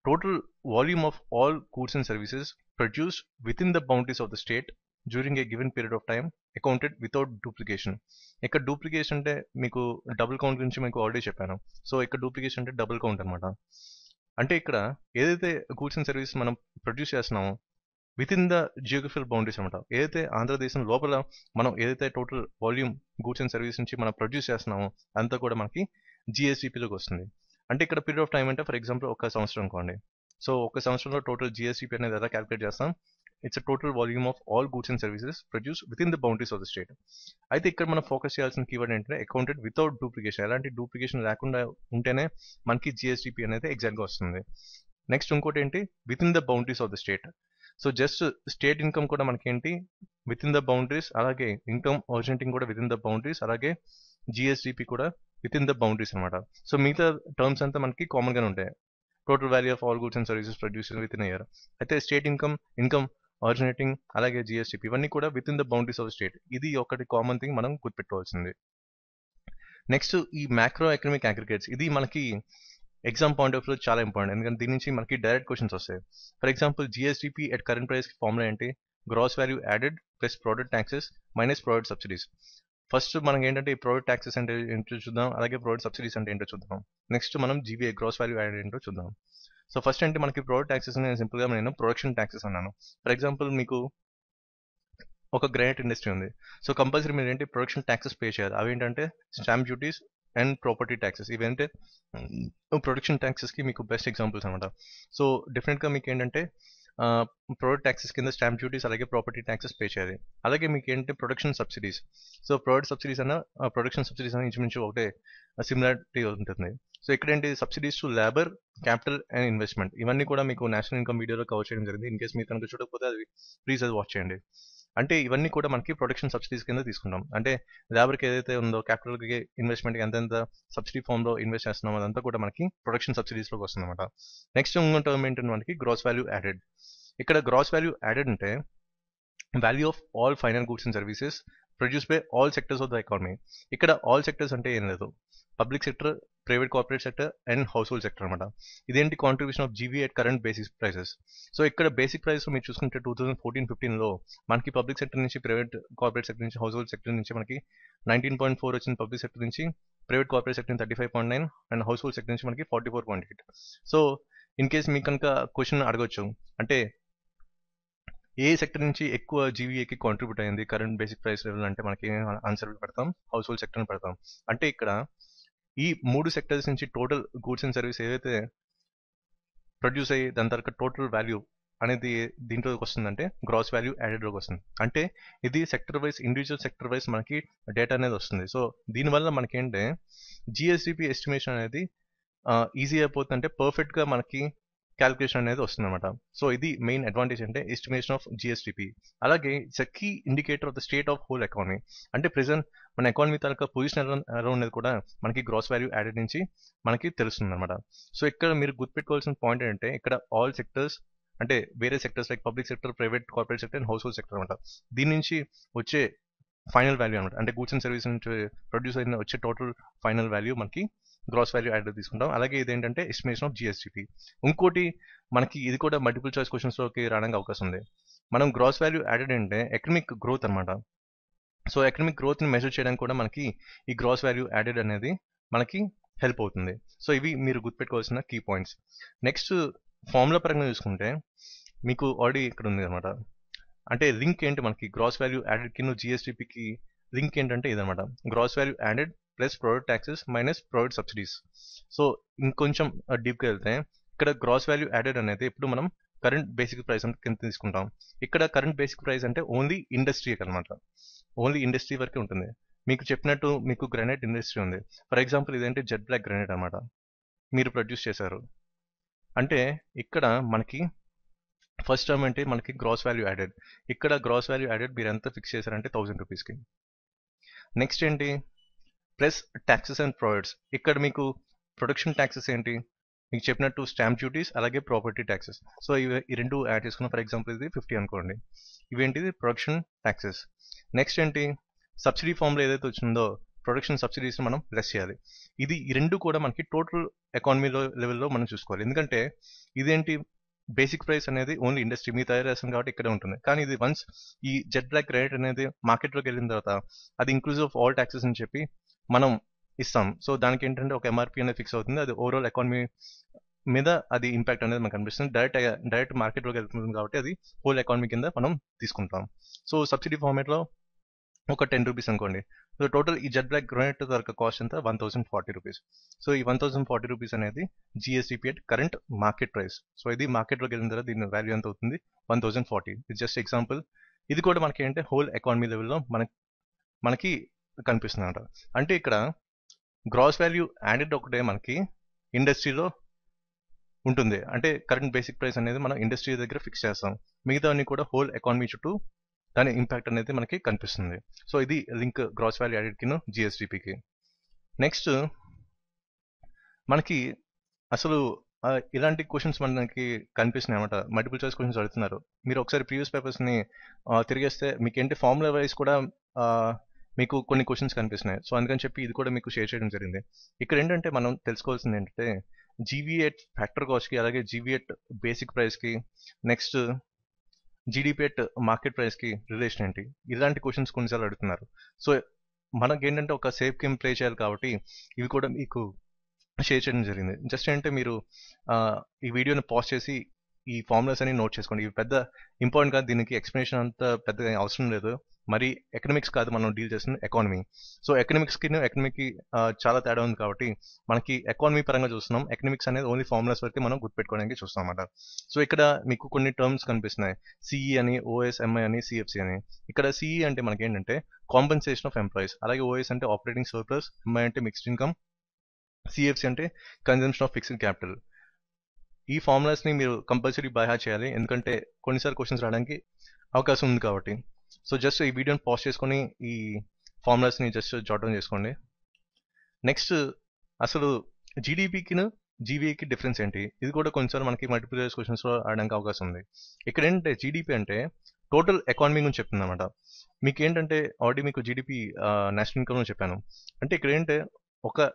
Speaker 1: total volume of all goods and services produced with in the boundaries of the state during a given period of time accounted without duplication. ఇక్కడ డూప్లికేషన్ అంటే మీకు డబుల్ కౌంట్ గురించి మీకు ఆల్రెడీ చెప్పాను. సో ఇక్కడ డూప్లికేషన్ అంటే డబుల్ కౌంట్ అనమాట. అంటే ఇక్కడ ఏదైతే గూడ్స్ అండ్ సర్వీస్ మనం ప్రొడ్యూస్ చేస్తున్నామో with in the geographical boundaries అనమాట, ఏదైతే ఆంధ్రదేశం లోపల మనం ఏదైతే total volume goods and service నుంచి మనం ప్రొడ్యూస్ చేస్తున్నామో అంతా కూడా మనకి జిఎస్డిపిలోకి వస్తుంది. అంటే ఇక్కడ పీరియడ్ ఆఫ్ టైం అంటే ఫర్ ఎగ్జాంపుల్ ఒక సంవత్సరం అనుకోండి. సో ఒక సంవత్సరంలో టోటల్ జిఎస్డిపి అనేది ఎలా క్యాలిక్యులేట్ చేస్తాం, it's total volume of all goods and services produce within the boundaries of the state. అయితే ఇక్కడ మనం ఫోకస్ చేయాల్సిన కీవర్డ్ ఏంటంటే అకౌంటెడ్ వితౌట్ డూప్లికేషన్. ఎలాంటి డూప్లికేషన్ లేకుండా ఉంటేనే మనకి జిఎస్డిపి అనేది ఎగ్జాక్ట్గా వస్తుంది. నెక్స్ట్ ఇంకోటి ఏంటి, with in the boundaries of the state. So just state income కూడా మనకి ఏంటి విత్ ఇన్ ద బౌండరీస్, అలాగే ఇన్కమ్ ఆరిజినేటింగ్ కూడా విత్ ఇన్ ద బౌండరీస్, అలాగే జిఎస్డిపి కూడా విత్ ఇన్ ద బౌండరీస్ అనమాట. సో మిగతా టర్మ్స్ అంతా మనకి కామన్ గానే ఉంటాయి. Total value of all goods and services produce with in year. అయితే స్టేట్ ఇన్కమ్, ఇన్కమ్ ఆరిజినేటింగ్, అలాగే జిఎస్డిపి ఇవన్నీ కూడా with in the boundaries of state. ఇది ఒకటి కామన్ థింగ్ మనం గుర్తుపెట్టుకోవాల్సింది. నెక్స్ట్ ఈ మ్యాక్రో ఎకనామిక్ అగ్రిగేట్స్, ఇది మనకి ఎగ్జామ్ పాయింట్ ఆఫ్ వ్యూ చాలా ఇంపార్టెంట్, ఎందుకంటే దీని నుంచి మనకి డైరెక్ట్ క్వశ్చన్స్ వస్తాయి. For example GSDP at current price formula ఏంటి, gross value added plus product taxes minus product subsidies. First మనకి ఏంటంటే ఈ ప్రోడక్ట్ ట్యాక్సెస్ అంటే ఏంటో చూద్దాం, అలాగే ప్రోడక్ట్ సబ్సిడీస్ అంటే ఏంటో చూద్దాం. నెక్స్ట్ మనం జీవీఏ గ్రాస్ వాల్యూ యాడెడ్ ఏంటో చూద్దాం. సో ఫస్ట్ అంటే మనకి ప్రోడక్ట్ ట్యాక్సెస్ నేను సింపుల్ గా నేను ప్రొడక్షన్ ట్యాక్సెస్ అన్నాను. ఫర్ ఎగ్జాంపుల్ మీకు ఒక గ్రానైట్ ఇండస్ట్రీ ఉంది. సో కంపల్సరీ మీరు ఏంటి ప్రొడక్షన్ ట్యాక్సెస్ పే చేయాలి. అవి ఏంటంటే stamp duties and property taxes. ఇవేంటే ప్రొడక్షన్ ట్యాక్సెస్ కి మీకు బెస్ట్ ఎగ్జాంపుల్స్ అనమాట. సో డెఫినెట్ గా మీకు ఏంటంటే ప్రొడక్ట్ ట్యాక్సెస్ కింద స్టాంప్ డ్యూటీస్ అలాగే ప్రాపర్టీ ట్యాక్సెస్ పే చేయాలి. అలాగే మీకు ఏంటంటే production subsidies. So product subsidies అన్న ప్రొడక్షన్ సబ్సిడీస్ అన్న ఇంచుమించు ఒకటే సిమిలారిటీ ఉంటుంది. సో ఇక్కడ ఏంటి subsidies to labour, capital and investment, ఇవన్నీ కూడా మీకు నేషనల్ ఇన్కమ్ వీడియోలో కవర్ చేయడం జరిగింది. ఇన్ కేసు మీరు కనుక చూడకపోతే అది ప్లీజ్ అది వాచ్ చేయండి. అంటే ఇవన్నీ కూడా మనకి ప్రొడక్షన్ సబ్సిడీస్ కింద తీసుకుంటాం. అంటే లేబర్కి ఏదైతే ఉందో, క్యాపిటల్కి, ఇన్వెస్ట్మెంట్కి ఎంతెంత సబ్సిడీ ఫామ్లో ఇన్వెస్ట్ చేస్తున్నాం అదంతా కూడా మనకి ప్రొడక్షన్ సబ్సిడీస్లోకి వస్తుంది అనమాట. నెక్స్ట్ ఇంకో టర్మ్ ఏంటంటే మనకి గ్రాస్ వాల్యూ యాడెడ్. ఇక్కడ గ్రాస్ వాల్యూ యాడెడ్ అంటే value of all final goods and services produce by all sectors of the economy. ఇక్కడ ఆల్ సెక్టర్స్ అంటే ఏం లేదు, public sector, private corporate sector and household sector అనమాట. ఇదేంటి contribution of GV at current basic prices. So ఇక్కడ basic price మీరు చూసుకుంటే 2014-15లో మనకి పబ్లిక్ సెక్టర్ నుంచి, ప్రైవేట్ కార్పొరేట్ సెక్టర్ నుంచి, హౌస్ హోల్డ్ సెక్టర్ నుంచి మనకి 19.4 వచ్చింది పబ్లిక్ సెక్టర్ నుంచి, ప్రైవేట్ కార్పొరేట్ సెక్టర్ నుంచి 35.9 అండ్ హౌస్ హోల్డ్ సెక్టర్ నుంచి మనకి 44.8. సో ఇన్ కేస్ మీకు కనుక క్వశ్చన్ అడగొచ్చు, అంటే ఏ సెక్టర్ నుంచి ఎక్కువ జీవీఏకి కాంట్రిబ్యూట్ అయింది కరెంట్ బేసిక్ ప్రైస్ లెవెల్ అంటే మనకి ఆన్సర్ పెడతాం, హౌస్ హోల్డ్ సెక్టర్ పెడతాం. అంటే ఇక్కడ ఈ 3 సెక్టర్స్ నుంచి టోటల్ గూడ్స్ అండ్ సర్వీస్ ఏదైతే ప్రొడ్యూస్ అయ్యి దాని తర్వాత టోటల్ వాల్యూ అనేది దీంట్లోకి వస్తుందంటే గ్రాస్ వాల్యూ యాడెడ్లోకి వస్తుంది. అంటే ఇది sector wise, individual sector wise మనకి డేటా అనేది వస్తుంది. సో దీనివల్ల మనకేంటే జిఎస్డిపి ఎస్టిమేషన్ అనేది ఈజీ అయిపోతుంది, అంటే పర్ఫెక్ట్గా మనకి క్యాలిక్యులేషన్ అనేది వస్తుంది అనమాట. సో ఇది మెయిన్ అడ్వాంటేజ్ అంటే ఎస్టిమేషన్ ఆఫ్ జిఎస్డిపి. అలాగే it's a key indicator of the state of whole economy. అంటే ప్రెసెంట్ మన ఎకానమీ తాలూకా పొజిషన్ ఎలా ఉన్నది కూడా మనకి గ్రాస్ వాల్యూ యాడెడ్ నుంచి మనకి తెలుస్తుంది అనమాట. సో ఇక్కడ మీరు గుర్తుపెట్టుకోవాల్సిన పాయింట్ ఏంటంటే ఇక్కడ ఆల్ సెక్టర్స్ అంటే వేరే sectors like public sector, private corporate sector and household sector అనమాట. దీని నుంచి వచ్చే ఫైనల్ వాల్యూ అనమాట, అంటే గూడ్స్ అండ్ సర్వీస్ నుంచి ప్రొడ్యూస్ అయిన వచ్చే టోటల్ ఫైనల్ వాల్యూ మనకి గ్రాస్ వాల్యూ యాడ్ తీసుకుంటాం. అలాగే ఇదేంటంటే ఎస్టిమేషన్ ఆఫ్ జిఎస్డిపి. ఇంకోటి మనకి ఇది కూడా మల్టిపుల్ చాయిస్ క్వశ్చన్స్ లోకి రావడానికి అవకాశం ఉంది. మనం గ్రాస్ వాల్యూ యాడెడ్ అంటే ఎకనామిక్ గ్రోత్ అనమాట. సో ఎకనామిక్ గ్రోత్ని మెజర్ చేయడానికి కూడా మనకి ఈ గ్రాస్ వాల్యూ యాడెడ్ అనేది మనకి హెల్ప్ అవుతుంది. సో ఇవి మీరు గుర్తుపెట్టుకోవాల్సిన కీ పాయింట్స్. నెక్స్ట్ ఫార్ములా పరంగా చూసుకుంటే మీకు ఆల్రెడీ ఇక్కడ ఉంది అనమాట. అంటే లింక్ ఏంటి మనకి గ్రాస్ వాల్యూ యాడెడ్కి జిఎస్టిపికి లింక్ ఏంటంటే ఇదనమాట. Gross value added plus product taxes minus product subsidies. So ఇంకొంచెం డీప్గా వెళ్తే ఇక్కడ గ్రాస్ వాల్యూ యాడెడ్ అనేది ఇప్పుడు మనం కరెంట్ బేసిక్ ప్రైస్ కింద తీసుకుంటాం. ఇక్కడ కరెంట్ బేసిక్ ప్రైస్ అంటే ఓన్లీ ఇండస్ట్రీకి అనమాట. ఓన్లీ ఇండస్ట్రీ వరకే ఉంటుంది. మీకు చెప్పినట్టు మీకు గ్రానైట్ ఇండస్ట్రీ ఉంది. ఫర్ ఎగ్జాంపుల్ ఇదేంటి జెడ్ బ్లాక్ గ్రానైట్ అనమాట, మీరు ప్రొడ్యూస్ చేశారు అంటే ఇక్కడ మనకి ఫస్ట్ టర్మ్ అంటే మనకి గ్రాస్ వాల్యూ యాడెడ్. ఇక్కడ గ్రాస్ వాల్యూ యాడెడ్ మీరు ఎంత ఫిక్స్ చేశారంటే 1000 రూపీస్కి. నెక్స్ట్ ఏంటి ప్లస్ ట్యాక్సెస్ అండ్ ప్రొడక్ట్స్. ఇక్కడ మీకు ప్రొడక్షన్ ట్యాక్సెస్ ఏంటి మీకు చెప్పినట్టు స్టాంప్ డ్యూటీస్ అలాగే ప్రాపర్టీ ట్యాక్సెస్. సో ఇవి ఈ రెండు యాడ్ చేసుకున్నాం. ఫర్ ఎగ్జాంపుల్ ఇది 50 అనుకోండి. ఇవేంటిది ప్రొడక్షన్ ట్యాక్సెస్. నెక్స్ట్ ఏంటి సబ్సిడీ ఫామ్లో ఏదైతే వచ్చిందో ప్రొడక్షన్ సబ్సిడీస్ మనం లెస్ చేయాలి. ఇది ఈ రెండు కూడా మనకి టోటల్ ఎకానమీలో లెవెల్లో మనం చూసుకోవాలి. ఎందుకంటే ఇదేంటి బేసిక్ ప్రైస్ అనేది ఓన్లీ ఇండస్ట్రీ మీ తయారు చేస్తాం కాబట్టి ఇక్కడే ఉంటుంది. కానీ ఇది వన్స్ ఈ జెడ్ బ్లాక్ రేట్ అనేది మార్కెట్లోకి వెళ్ళిన తర్వాత అది ఇంక్లూజివ్ ఆఫ్ ఆల్ ట్యాక్సెస్ అని చెప్పి మనం ఇస్తాం. సో దానికి ఏంటంటే ఒక ఎంఆర్పీ అనేది ఫిక్స్ అవుతుంది. అది ఓవరాల్ ఎకానమీ మీద అది ఇంపాక్ట్ అనేది మనకు కనిపిస్తుంది. డైరెక్ట్ మార్కెట్లోకి వెళ్తుంది కాబట్టి అది హోల్ ఎకానమీ కింద మనం తీసుకుంటాం. సో సబ్సిడీ ఫార్మేట్లో ఒక 10 రూపీస్ అనుకోండి. సో టోటల్ ఈ జెడ్ బ్లాక్ గ్రానైట్ ధర కాస్ట్ ఎంత 1040 రూపీస్. సో ఈ 1040 రూపీస్ అనేది GSTP at current market price. So ఇది మార్కెట్లోకి వెళ్ళిన తర్వాత దీని వాల్యూ ఎంత అవుతుంది 1040. ఇది జస్ట్ ఎగ్జాంపుల్. ఇది కూడా మనకి ఏంటంటే హోల్ ఎకానమీ లెవెల్లో మనకి కనిపిస్తుంది అనమాట. అంటే ఇక్కడ గ్రాస్ వాల్యూ యాడెడ్ ఒకటే మనకి ఇండస్ట్రీలో ఉంటుంది. అంటే కరెంట్ బేసిక్ ప్రైస్ అనేది మనం ఇండస్ట్రీ దగ్గర ఫిక్స్ చేస్తాం. మిగతా అన్ని కూడా హోల్ ఎకానమీ చుట్టూ దాని ఇంపాక్ట్ అనేది మనకి కనిపిస్తుంది. సో ఇది లింక్ గ్రాస్ వాల్యూ యాడెడ్కి జిఎస్టిపికి. నెక్స్ట్ మనకి అసలు ఇలాంటి క్వశ్చన్స్ మనకి కనిపిస్తున్నాయి అనమాట. మల్టిపుల్ చాయిస్ క్వశ్చన్స్ అడుగుతున్నారు. మీరు ఒకసారి ప్రీవియస్ పేపర్స్ని తిరిగేస్తే మీకు ఏంటి ఫార్ములా వైజ్ కూడా మీకు కొన్ని క్వశ్చన్స్ కనిపిస్తున్నాయి. సో అందుకని చెప్పి ఇది కూడా మీకు షేర్ చేయడం జరిగింది. ఇక్కడ ఏంటంటే మనం తెలుసుకోవాల్సింది ఏంటంటే జీవీఎట్ ఫ్యాక్టర్ కాస్ట్కి అలాగే జీవీఎట్ బేసిక్ ప్రైస్కి నెక్స్ట్ జీడిపి ఎట్ మార్కెట్ ప్రైస్కి రిలేషన్ ఏంటి, ఇలాంటి క్వశ్చన్స్ కొన్నిసార్లు అడుగుతున్నారు. సో మనకి ఏంటంటే ఒక సేఫ్ గేమ్ ప్లే చేయాలి కాబట్టి ఇవి కూడా మీకు షేర్ చేయడం జరిగింది. జస్ట్ ఏంటంటే మీరు ఈ వీడియోని పాజ్ చేసి ఈ ఫార్ములాస్ అని నోట్ చేసుకోండి. ఇవి పెద్ద ఇంపార్టెంట్ కాదు, దీనికి ఎక్స్ప్లెనేషన్ అంత పెద్దగా అవసరం లేదు. మరి ఎకనామిక్స్ కాదు మనం డీల్ చేస్తున్న ఎకానమీ. సో ఎకనామిక్స్కి ఎకనామీకి చాలా తేడా ఉంది కాబట్టి మనకి ఎకానమీ పరంగా చూస్తున్నాం. ఎకనామిక్స్ అనేది ఓన్లీ ఫార్ములాస్ వరకు మనం గుర్తుపెట్టుకోవడానికి చూస్తాం అన్నమాట. సో ఇక్కడ మీకు కొన్ని టర్మ్స్ కనిపిస్తున్నాయి. సిఈ అని, ఓఎస్, ఎంఐ అని, సిఎఫ్సి అని. ఇక్కడ సిఈ అంటే మనకి ఏంటంటే కాంపెన్సేషన్ ఆఫ్ ఎంప్లాయీస్, అలాగే ఓఎస్ అంటే ఆపరేటింగ్ సర్ప్లస్, ఎంఐ అంటే మిక్స్డ్ ఇన్కమ్, సిఎఫ్సి అంటే కన్జంప్షన్ ఆఫ్ ఫిక్స్డ్ క్యాపిటల్. ఈ ఫార్ములాస్ని మీరు కంపల్సరీ బై హార్ట్ చేయాలి, ఎందుకంటే కొన్నిసార్లు క్వశ్చన్స్ రావడానికి అవకాశం ఉంది కాబట్టి. సో జస్ట్ ఈ వీడియోని పాజ్ చేసుకొని ఈ ఫార్ములాస్ని జస్ట్ జాట్ డౌన్ చేసుకోండి. నెక్స్ట్ అసలు జీడిపికి జీవీఏకి డిఫరెన్స్ ఏంటి, ఇది కూడా కొన్నిసార్లు మనకి మల్టిపుల్ చాయిస్ క్వశ్చన్స్లో ఆడడానికి అవకాశం ఉంది. ఇక్కడ ఏంటంటే జీడిపి అంటే టోటల్ ఎకానమీ గురించి చెప్తుంది అనమాట. మీకు ఏంటంటే ఆల్రెడీ మీకు జీడిపి నేషనల్ ఇన్కమ్ చెప్పాను. అంటే ఇక్కడ ఏంటంటే ఒక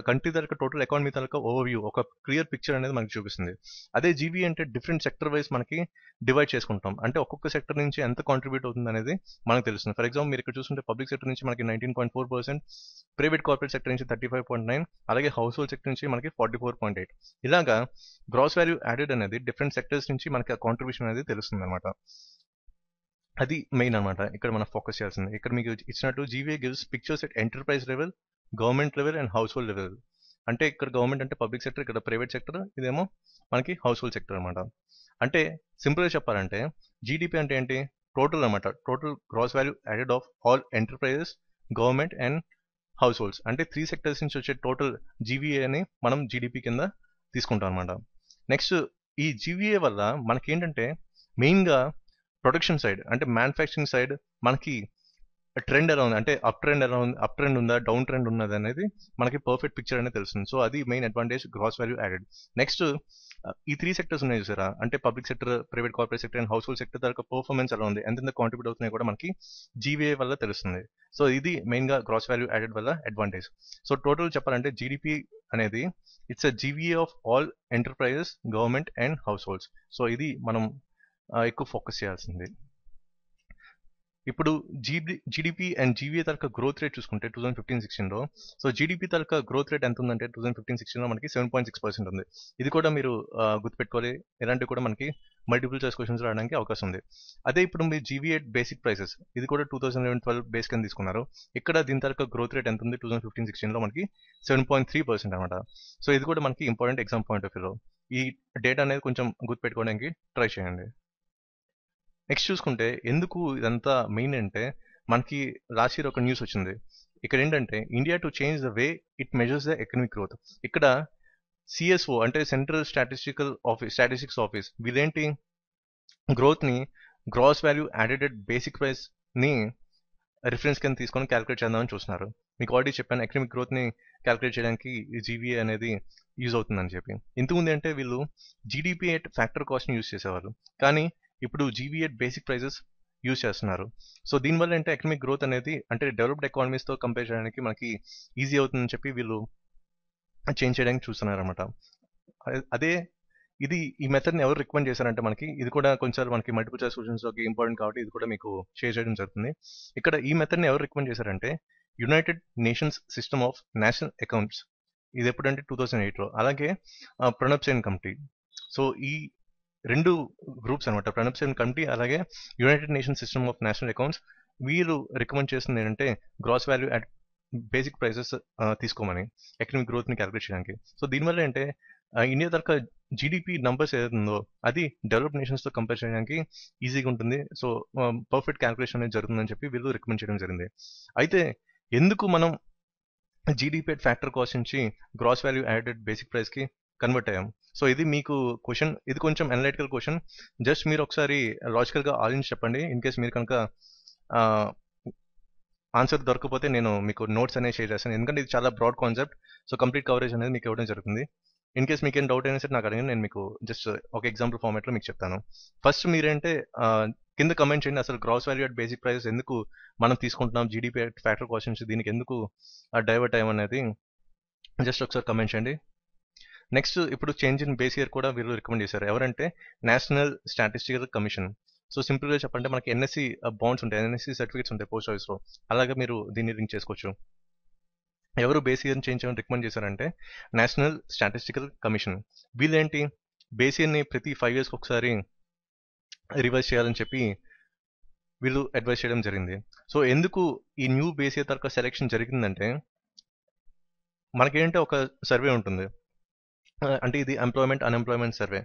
Speaker 1: కంట్రీ తరక టోటల్ ఎకానమీ తరక ఓవర్వ్యూ, ఒక క్లియర్ పిక్చర్ అనేది మనకి చూపిస్తుంది. అదే జీవీ అంటే డిఫరెంట్ సెక్టర్ వైజ్ మనకి డివైడ్ చేసుకుంటాం. అంటే ఒక్కొక్క సెక్టర్ నుంచి ఎంత కాంట్రిబ్యూట్ అవుతుంది అనేది మనకు తెలుస్తుంది. ఫర్ ఎగ్జాంపుల్ మీరు ఇక్కడ చూస్తుంటే పబ్లిక్ సెక్టర్ నుంచి మనకి 19.4%, ప్రైవేట్ కార్పొరేట్ సెక్టర్ నుంచి 35.9, అలాగే హౌస్ హోల్డ్ సెక్టర్ నుంచి మనకి 44.8. ఇలాగా గ్రాస్ వాల్యూ యాడెడ్ అనేది డిఫరెంట్ సెక్టర్స్ నుంచి మనకి ఆ కాంట్రిబ్యూషన్ అనేది తెలుస్తుంది అనమాట. అది మెయిన్ అనమాట ఇక్కడ మనం ఫోకస్ చేయాల్సింది. ఇక్కడ మీకు ఇచ్చినట్టు GVA gives pictures at enterprise level, government level and house hold level. అంటే ఇక్కడ గవర్నమెంట్ అంటే పబ్లిక్ సెక్టర్, ఇక్కడ ప్రైవేట్ సెక్టర్, ఇదేమో మనకి హౌస్ హోల్డ్ సెక్టర్ అనమాట. అంటే సింపుల్గా చెప్పాలంటే జీడిపి అంటే ఏంటి, టోటల్ అనమాట. Total gross value added of all enterprises, government and households. అంటే 3 సెక్టర్స్ నుంచి వచ్చే టోటల్ జీవీఏ అని మనం జీడిపి కింద తీసుకుంటాం అనమాట. నెక్స్ట్ ఈ జీవీఏ వల్ల మనకి ఏంటంటే మెయిన్గా ప్రొడక్షన్ సైడ్ అంటే మ్యానుఫ్యాక్చరింగ్ సైడ్ మనకి ట్రెండ్ ఎలా ఉంది, అంటే అప్ ట్రెండ్ ఉందా, డౌన్ ట్రెండ్ ఉన్నది అనేది మనకి పర్ఫెక్ట్ పిక్చర్ అనేది తెలుస్తుంది. సో అది main advantage gross value added. Next ఈ 3 సెక్టర్స్ ఉన్నాయి చూసారా, అంటే public sector, private corporate sector and household sector దాకా పర్ఫార్మెన్స్ ఎలా ఉంది, ఎంత కాంట్రిబ్యూట్ అవుతున్నాయి కూడా మనకి జీవీఏ వల్ల తెలుస్తుంది. సో ఇది మెయిన్గా గ్రాస్ వాల్యూ యాడెడ్ వల్ల అడ్వాంటేజ్. సో టోటల్ చెప్పాలంటే జీడిపి అనేది it's a GVA of all enterprises, government and house holds. So ఇది మనం ఎక్కువ ఫోకస్ చేయాల్సింది. ఇప్పుడు GDP and GVA taluka growth rate చూసుకుంటే 2015-16లో, సో జీడిపి తాలూకా గ్రోత్ రేట్ ఎంత ఉందంటే 2015-16లో మనకి 7.6% ఉంది. ఇది కూడా మీరు గుర్తుపెట్టుకోవాలి. ఇలాంటివి కూడా మనకి మల్టిపుల్ చాయిస్ క్వశ్చన్స్ రావడానికి అవకాశం ఉంది. అదే ఇప్పుడు మీ జీవీఏ బేసిక్ ప్రైసెస్, ఇది కూడా 2011-12 బేస్ కింద తీసుకున్నారు. ఇక్కడ దీని తాలూకా గ్రోత్ రేట్ ఎంత ఉంది 2015-16లో మనకి 7.3% అనమాట. సో ఇది కూడా మనకి ఇంపార్టెంట్ ఎగ్జామ్ పాయింట్ ఆఫ్ వ్యూలో ఈ డేటా అనేది కొంచెం గుర్తుపెట్టుకోవడానికి ట్రై చేయండి. నెక్స్ట్ చూసుకుంటే ఎందుకు ఇదంతా మెయిన్ అంటే, మనకి లాస్ట్ ఇయర్ ఒక న్యూస్ వచ్చింది. ఇక్కడ ఏంటంటే India to change the way it measures the economic growth. ఇక్కడ సిఎస్ఓ అంటే సెంట్రల్ స్టాటిస్టిక్స్ ఆఫీస్ వీళ్ళేంటి గ్రోత్ని gross value added basic price ని రిఫరెన్స్ కింద తీసుకొని క్యాలిక్యులేట్ చేద్దామని చూస్తున్నారు. మీకు ఆల్రెడీ చెప్పాను ఎకనామిక్ గ్రోత్ని క్యాలిక్యులేట్ చేయడానికి జీవీఏ అనేది యూజ్ అవుతుందని చెప్పి. ఇంతకుముందు అంటే వీళ్ళు జీడిపి ఎట్ ఫ్యాక్టర్ కాస్ట్ని యూజ్ చేసేవారు, కానీ ఇప్పుడు జీవీఏ బేసిక్ ప్రైజెస్ యూజ్ చేస్తున్నారు. సో దీనివల్ల అంటే ఎకనామిక్ గ్రోత్ అనేది అంటే డెవలప్డ్ ఎకానమీస్తో కంపేర్ చేయడానికి మనకి ఈజీ అవుతుందని చెప్పి వీళ్ళు చేంజ్ చేయడానికి చూస్తున్నారు అనమాట. అదే ఈ మెథడ్ని ఎవరు రికమెండ్ చేశారంటే మనకి ఇది కూడా కొంచెం మనకి మల్టిపుల్ చాయిస్ క్వశ్చన్స్లోకి ఇంపార్టెంట్ కాబట్టి ఇది కూడా మీకు షేర్ చేయడం జరుగుతుంది. ఇక్కడ ఈ మెథడ్ని ఎవరు రికమెండ్ చేశారంటే United nations system of national accounts. ఇది ఎప్పుడంటే 2008లో. అలాగే ప్రణబ్ సేన్ కమిటీ. సో ఈ రెండు గ్రూప్స్ అనమాట, ప్రణబ్ సేన్ కమిటీ అలాగే United Nation system of national accounts, వీళ్ళు రికమెండ్ చేస్తుంది ఏంటంటే gross value at basic prices తీసుకోమని ఎకనామిక్ గ్రోత్ని క్యాలిక్యులేట్ చేయడానికి. సో దీనివల్ల అంటే ఇండియా తరక జీడిపి నంబర్స్ ఏదైతుందో అది డెవలప్డ్ నేషన్స్తో కంపేర్ చేయడానికి ఈజీగా ఉంటుంది. సో పర్ఫెక్ట్ క్యాలిక్యులేషన్ అనేది జరుగుతుందని చెప్పి వీళ్ళు రికమెండ్ చేయడం జరిగింది. అయితే ఎందుకు మనం జీడిపి అట్ ఫ్యాక్టర్ కాస్ట్ నుంచి గ్రాస్ వాల్యూ యాడెడ్ బేసిక్ ప్రైస్కి కన్వర్ట్ అయ్యాం? సో ఇది మీకు క్వశ్చన్, ఇది కొంచెం అనలైటికల్ క్వశ్చన్. జస్ట్ మీరు ఒకసారి లాజికల్గా ఆలోచించి చెప్పండి. ఇన్ కేస్ మీరు కనుక ఆన్సర్ దొరకకపోతే నేను మీకు నోట్స్ అనేవి షేర్ చేస్తాను, ఎందుకంటే ఇది చాలా broad concept. So complete coverage అనేది మీకు ఇవ్వడం జరుగుతుంది. ఇన్ కేస్ మీకు ఏం డౌట్ అయినా సరే నాకు అడిగిన నేను మీకు జస్ట్ ఒక ఎగ్జాంపుల్ ఫార్మాట్లో మీకు చెప్తాను. ఫస్ట్ మీరేంటే కింద కమెంట్ చేయండి, అసలు gross value at basic price ఎందుకు మనం తీసుకుంటున్నాం, జీడిపి అట్ ఫ్యాక్టర్ కాస్ట్ నుంచి దీనికి ఎందుకు డైవర్ట్ అయ్యామనేది జస్ట్ ఒకసారి కమెంట్ చేయండి. నెక్స్ట్ ఇప్పుడు చేంజ్ ఇన్ బేస్ ఇయర్ కూడా వీళ్ళు రికమెండ్ చేశారు. ఎవరంటే నేషనల్ స్టాటిస్టికల్ కమిషన్. సో సింపుల్గా చెప్పంటే మనకి ఎన్ఎస్సి బాండ్స్ ఉంటాయి, ఎన్ఎస్సి సర్టిఫికేట్స్ ఉంటాయి పోస్ట్ ఆఫీస్లో, అలాగే మీరు దీన్ని లింక్ చేసుకోవచ్చు. ఎవరు బేస్ ఇయర్ని చేంజ్ చేయమని రికమెండ్ చేశారంటే నేషనల్ స్టాటిస్టికల్ కమిషన్. వీళ్ళేంటి బేస్ ఇయర్ని ప్రతి 5 yearsకి ఒకసారి రివైజ్ చేయాలని చెప్పి వీళ్ళు అడ్వైస్ చేయడం జరిగింది. సో ఎందుకు ఈ న్యూ బేస్ ఇయర్ తరక సెలెక్షన్ జరిగిందంటే మనకేంటే ఒక సర్వే ఉంటుంది, అంటే ఇది ఎంప్లాయ్మెంట్ అన్ఎంప్లాయ్మెంట్ సర్వే.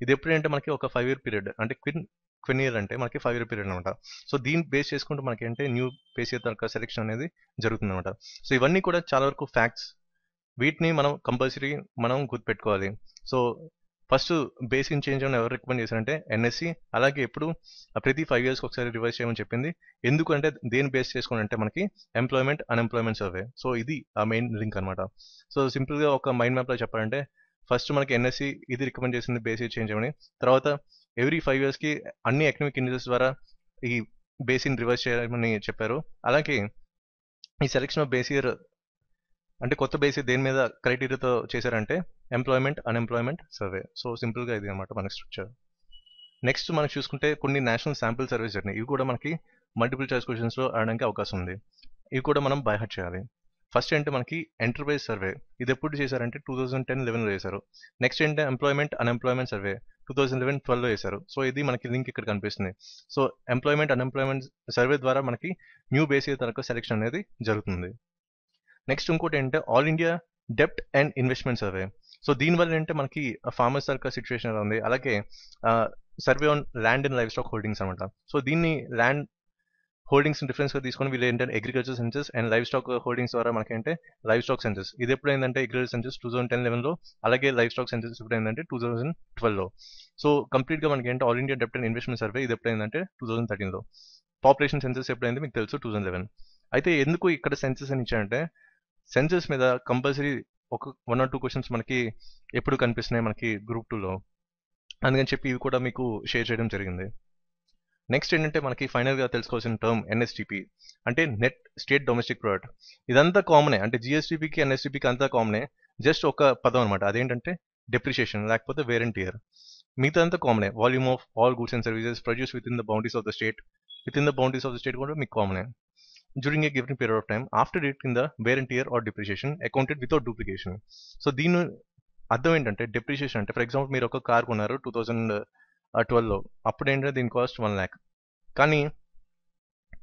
Speaker 1: ఇది ఎప్పుడంటే మనకి ఒక 5 year పీరియడ్, అంటే క్విన్ ఇయర్ అంటే మనకి 5 year పీరియడ్ అనమాట. సో దీన్ని బేస్ చేసుకుంటూ మనకి అంటే న్యూ బేస్ ఇయర్ తరక సెలెక్షన్ అనేది జరుగుతుంది అనమాట. సో ఇవన్నీ కూడా చాలా వరకు ఫ్యాక్ట్స్, వీటిని మనం కంపల్సరీ మనం గుర్తుపెట్టుకోవాలి. సో ఫస్ట్ బేసిక్ చేంజ్ అని ఎవరు రికమెండ్ చేశారంటే ఎన్ఎస్సి, అలాగే ఎప్పుడు ప్రతి 5 yearsకి ఒకసారి రివైజ్ చేయమని చెప్పింది. ఎందుకంటే దేని బేస్ చేసుకుని అంటే మనకి ఎంప్లాయ్మెంట్ అన్ఎంప్లాయ్మెంట్ సర్వే. సో ఇది ఆ మెయిన్ లింక్ అనమాట. సో సింపుల్గా ఒక మైండ్ మ్యాప్లో చెప్పాలంటే ఫస్ట్ మనకి ఎన్ఎస్సి ఇది రికమెండ్ చేసింది బేసిక్ చేంజ్ చేయమని, తర్వాత ఎవ్రీ 5 yearsకి అన్ని ఎకనామిక్ ఇండిసెస్ ద్వారా ఈ బేసిక్ రివైజ్ చేయమని చెప్పారు. అలాగే ఈ సెలెక్షన్ ఆఫ్ బేస్ ఇయర్ అంటే కొత్త బేస్ దేని మీద క్రైటీరియాతో చేశారంటే ఎంప్లాయ్మెంట్ అన్ఎంప్లాయ్మెంట్ సర్వే. సో సింపుల్గా ఇది అనమాట మన స్ట్రక్చర్. నెక్స్ట్ మనం చూసుకుంటే కొన్ని నేషనల్ శాంపుల్ సర్వేస్ జరిగినాయి. ఇవి కూడా మనకి మల్టిపుల్ చాయిస్ క్వశ్చన్స్లో అడగడానికి అవకాశం ఉంది. ఇవి కూడా మనం బై హార్ట్ చేయాలి. ఫస్ట్ అంటే మనకి ఎంటర్ప్రైజ్ సర్వే. ఇది ఎప్పుడు చేశారంటే 2010-11లో చేశారు. నెక్స్ట్ అంటే ఎంప్లాయ్మెంట్ అన్ఎంప్లాయ్మెంట్ సర్వే 2011-12లో చేశారు. సో ఇది మనకి లింక్ ఇక్కడ కనిపిస్తుంది. సో ఎంప్లాయ్మెంట్ అన్ఎంప్లాయ్మెంట్ సర్వే ద్వారా మనకి న్యూ బేస్ ఇయర్ తరక సెలెక్షన్ అనేది జరుగుతుంది. నెక్స్ట్ ఇంకోటి ఏంటంటే ఆల్ ఇండియా డెప్ట్ అండ్ ఇన్వెస్ట్మెంట్ సర్వే. సో దీనివల్ల ఏంటంటే మనకి ఫార్మర్స్ తరక సిచ్యువేషన్ ఎలా ఉంది, అలాగే survey on land and livestock holdings అనమాట. సో దీన్ని ల్యాండ్ హోల్డింగ్స్ డిఫరెన్స్గా తీసుకొని వీళ్ళు ఏంటంటే agriculture census and livestock holdings ద్వారా మనకేంటే లైవ్ స్టాక్ సెన్సెస్. ఇది ఎప్పుడైందంటే అగ్రికల్చర్ సెన్సెస్ 2010-11లో, అలాగే లైవ్ స్టాక్ సెన్సెస్ ఎప్పుడైందంటే 2012లో. సో కంప్లీట్గా మనకి ఏంటంటే ఆల్ ఇండియా డెప్ట్ అండ్ ఇన్వెస్ట్మెంట్ సర్వే ఇది ఎప్పుడైందంటే 2013లో. పాపులేషన్ సెన్సెస్ ఎప్పుడైంది మీకు తెలుసు 2011. అయితే ఎందుకు ఇక్కడ సెన్సెస్ అని ఇచ్చారంటే సెన్సెస్ మీద కంపల్సరీ ఒక 1 or 2 క్వశ్చన్స్ మనకి ఎప్పుడు కనిపిస్తున్నాయి మనకి గ్రూప్ 2లో, అందుకని చెప్పి ఇవి కూడా మీకు షేర్ చేయడం జరిగింది. నెక్స్ట్ ఏంటంటే మనకి ఫైనల్గా తెలుసుకోవాల్సిన టర్మ్ ఎన్ఎస్టిపి, అంటే నెట్ స్టేట్ డొమెస్టిక్ ప్రోడక్ట్. ఇదంతా కామనే, అంటే జిఎస్టిపికి ఎన్ఎస్టిపికి అంతా కామనే, జస్ట్ ఒక పదం అనమాట. అదేంటంటే డెప్రిషియేషన్ లేకపోతే వేర్ అండ్ టియర్. మిగతా అంతా కామనే. Volume of all goods and services produce within the boundaries of the state. Within the boundaries of the state కూడా మీకు కామనే. During a given period of time after it in the wear and tear or depreciation accounted without duplication. So దీని అర్థం ఏంటంటే depreciation అంటే for example మీరు ఒక car కొన్నారు 2012లో, అప్పుడు ఏంటంటే దీని కాస్ట్ 1 lakh. కానీ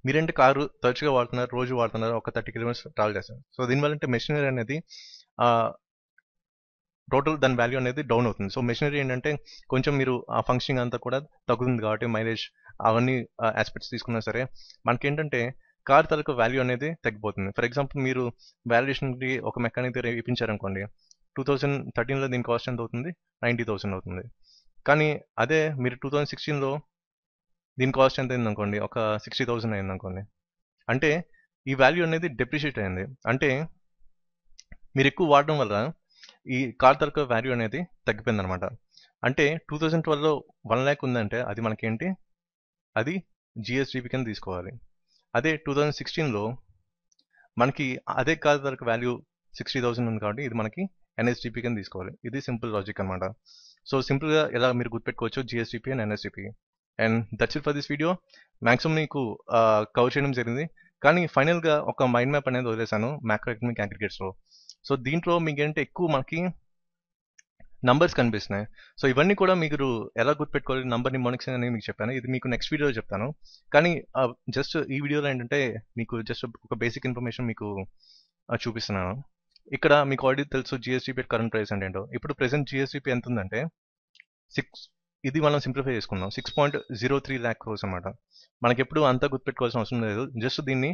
Speaker 1: మీరంటే కారు తరచుగా వాడుతున్నారు, రోజు వాడుతున్నారు, ఒక 30 కిలోమీటర్స్ ట్రావెల్ చేస్తారు. సో దీనివల్ల అంటే మెషినరీ అనేది టోటల్ దాని వాల్యూ అనేది డౌన్ అవుతుంది. సో మెషినరీ ఏంటంటే కొంచెం మీరు ఆ ఫంక్షనింగ్ అంతా కూడా తగ్గుతుంది కాబట్టి మైలేజ్ అవన్నీ ఆస్పెక్ట్స్ తీసుకున్నా సరే మనకేంటంటే కార్ తరకు వాల్యూ అనేది తగ్గిపోతుంది. ఫర్ ఎగ్జాంపుల్ మీరు వాల్యుయేషన్కి ఒక మెకానిక్ దగ్గర ఇప్పించారనుకోండి, 2013లో దీని కాస్ట్ ఎంత అవుతుంది? 90,000 అవుతుంది. కానీ అదే మీరు 2016లో దీని కాస్ట్ ఎంత అయింది అనుకోండి, ఒక 60,000 అయింది అనుకోండి. అంటే ఈ వాల్యూ అనేది డెప్రిషియేట్ అయింది. అంటే మీరు ఎక్కువ వాడడం వల్ల ఈ కార్ తరకు వాల్యూ అనేది తగ్గిపోయింది అనమాట. అంటే 2012లో 1 lakh ఉందంటే అది మనకేంటి, అది జిఎస్డిపి కింద తీసుకోవాలి. అదే 2016లో మనకి అదే కార్ తరకు వాల్యూ 60,000 ఉంది కాబట్టి ఇది మనకి ఎన్ఎస్డిపి కింద తీసుకోవాలి. ఇది సింపుల్ లాజిక్ అనమాట. సో సింపుల్గా ఎలా మీరు గుర్తుపెట్టుకోవచ్చు GSDP and NSDP. And that's it for this video. Maximum మీకు కవర్ చేయడం జరిగింది, కానీ ఫైనల్గా ఒక మైండ్ మ్యాప్ అనేది వదిలేసాను మ్యాక్రో ఎకనామిక్ అగ్రిగేట్స్లో. సో దీంట్లో మీకు ఏంటంటే ఎక్కువ మనకి నంబర్స్ కనిపిస్తున్నాయి. సో ఇవన్నీ కూడా మీరు ఎలా గుర్తుపెట్టుకోవాలి, నంబర్ నిమోనిక్స్ అని మీకు చెప్పాను. ఇది మీకు నెక్స్ట్ వీడియోలో చెప్తాను. కానీ జస్ట్ ఈ వీడియోలో ఏంటంటే మీకు జస్ట్ ఒక బేసిక్ ఇన్ఫర్మేషన్ మీకు చూపిస్తున్నాను. ఇక్కడ మీకు ఆల్రెడీ తెలుసు జిఎస్డిపి కరెంట్ ప్రైస్ అంటే ఏంటో. ఇప్పుడు ప్రెసెంట్ జిఎస్డిపి ఎంత ఉందంటే 6, ఇది మనం సింప్లిఫై చేసుకుందాం, 6.03 lakh crores అనమాట. మనకి ఎప్పుడు అంతా గుర్తుపెట్టుకోవాల్సిన అవసరం లేదు. జస్ట్ దీన్ని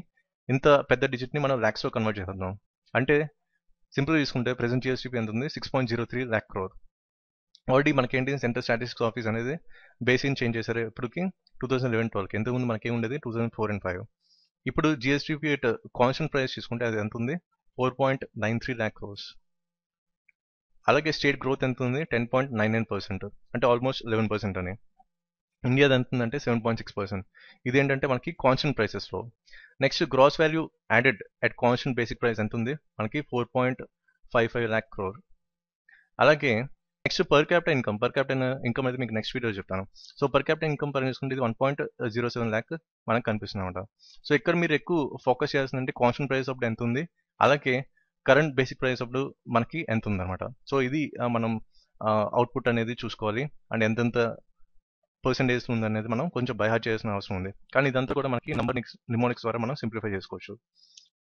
Speaker 1: ఇంత పెద్ద డిజిట్ని మనం ల్యాక్స్లో కన్వర్ట్ చేద్దాం. అంటే సింపుల్ తీసుకుంటే ప్రెసెంట్ జిఎస్డిపి ఎంత ఉంది? 6.03 lakh crore. ఆల్రెడీ మనకేంటి సెంట్రల్ స్టాటిస్టిక్స్ ఆఫీస్ అనేది బేసిన్ చేంజ్ చేశారు ఎప్పటికి 2011-12కి. ఎంతకుముందు మనకేముండేది 2004 and 5. ఇప్పుడు జిఎస్డిపి కాన్స్టెంట్ ప్రైస్ తీసుకుంటే అది ఎంత ఉంది? 4.93 lakh crores. అలాగే స్టేట్ గ్రోత్ ఎంత ఉంది? 10.99%, అంటే ఆల్మోస్ట్ 11% అని. ఇండియాది ఎంత ఉందంటే 7.6%. ఇదేంటంటే మనకి కాన్స్టెంట్ ప్రైసెస్లో. Next gross value added at constant basic price ఎంత ఉంది? మనకి 4.55 lakh crore. అలాగే నెక్స్ట్ పర్ క్యాపిటల్ ఇన్కమ్ అయితే మీకు నెక్స్ట్ వీడియో చెప్తాను. So per capital income per చూసుకుంటే ఇది 1.07 lakh మనకు కనిపిస్తుంది అనమాట. సో ఇక్కడ మీరు ఎక్కువ ఫోకస్ చేయాల్సిందంటే కాన్స్టెంట్ ప్రైస్ అప్పుడు ఎంత ఉంది, అలాగే కరెంట్ బేసిక్ ప్రైస్ అప్పుడు మనకి ఎంత ఉందన్నమాట. సో ఇది మనం అవుట్పుట్ అనేది చూసుకోవాలి. అండ్ ఎంతెంత పర్సెంటేజ్ ఉందనేది మనం కొంచెం బై హార్ట్ చేయాల్సిన అవసరం ఉంది. కానీ ఇదంతా కూడా మనకి నంబర్ నిమోనిక్స్ ద్వారా మనం సింప్లిఫై చేసుకోవచ్చు.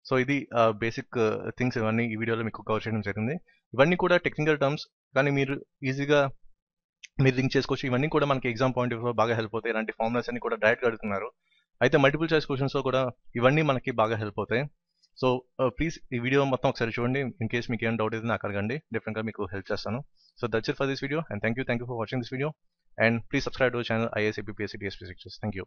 Speaker 1: సో ఇది బేసిక్ థింగ్స్ ఇవన్నీ ఈ వీడియోలో మీకు కవర్ చేయడం జరిగింది. ఇవన్నీ కూడా టెక్నికల్ టర్మ్స్, కానీ మీరు ఈజీగా మీరు లింక్ చేసుకోవచ్చు. ఇవన్నీ కూడా మనకి ఎగ్జామ్ పాయింట్ ఆఫ్ వ్యూ బాగా హెల్ప్ అవుతాయి. ఇలాంటి ఫార్ములాస్ అన్ని కూడా డైరెక్ట్గా అడుగుతున్నారు. అయితే మల్టిపుల్ చాయిస్ క్వశ్చన్స్లో కూడా ఇవన్నీ మనకి బాగా హెల్ప్ అవుతాయి. సో ప్లీజ్ ఈ వీడియో మొత్తం ఒకసారి చూడండి. ఇన్ కేస్ మీకు ఏం డౌట్ అయితే నాకు అడగండి, డెఫినెట్గా మీకు హెల్ప్ చేస్తాను. So that's it for this video, and thank you for watching this video, and please subscribe to our channel IAS APPSC TSP Lectures. Thank you.